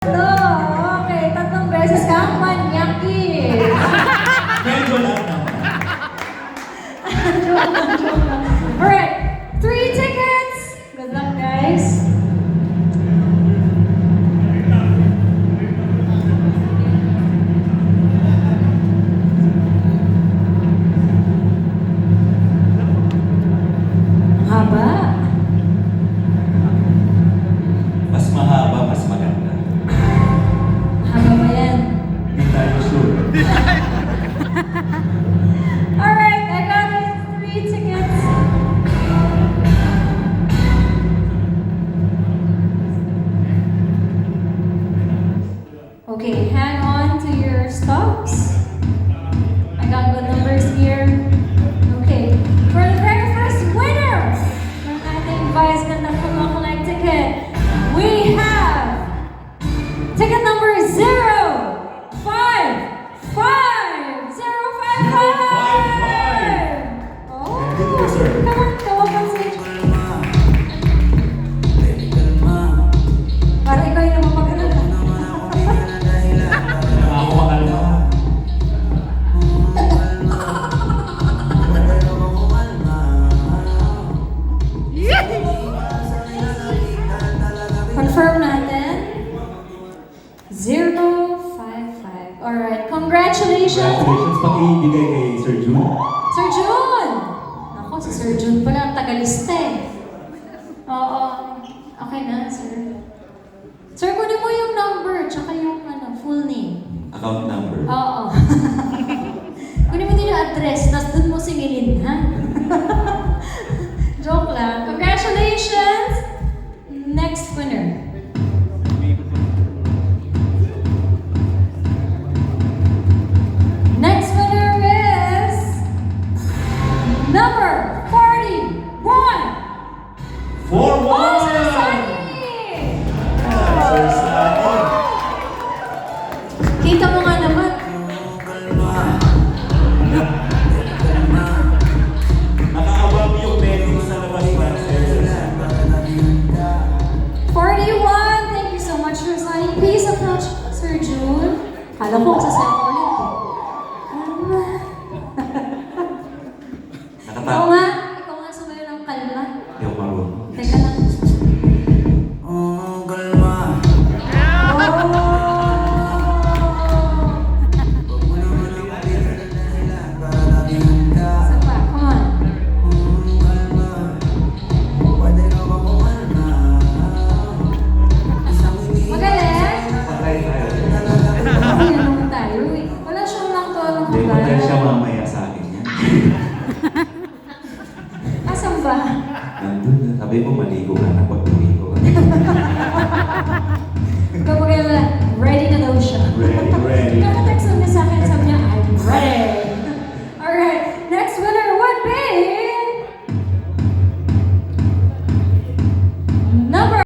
Okay, tatlong beses kang manyaki. Medyo lang naman. Joke lang. Alright, 3 tickets! Good luck, guys. Haba. Mas mahaba, mas maganda. Haba ba yan? Hindi tayo sure. Alright, I got 3 tickets. Okay, hang on to your stocks. I got good numbers here. Okay, for the very first winner ng ating Vice Ganda Collect ticket, we have ticket number 055 055. Oh, Good po, sir. come on stage. Para ikaw yung namapag-alala. Ako makalma. Confirm natin. 055. Alright, congratulations! Congratulations, pakibigay kay Sir June. Sir June! Ako, si Sir June pala, ang tagalista eh. Oo. Okay na, sir. Sir, kunin mo yung number, tsaka yung full name. Account number. Oo. Kunin mo din yung address, tapos dun mo singilin, ha? Joke lang. Congratulations! Next winner. Next winner is number 41. 4-1! Oh, Sir Sunny! Sir Sunny. Kita mo nga naman. Nakaawag yung menu sa labas para sa'yo, Sir Sunny. 41. Thank you so much, Sir Sunny. Please approach Sir June. Kala ko sa cellphone ulit eh. Ikaw Nakatakot. nga sumayo ng kalma. Hindi ako marunong. Teka lang. Isa pa, come on. Magaling? Patay tayo. Ay, ano tayo eh. Wala siyang nakatulong Hindi, ko patay siya mamaya sa akin yan. Asan ba? Nandun na. Sabi mo, maligo ka na pag uwi.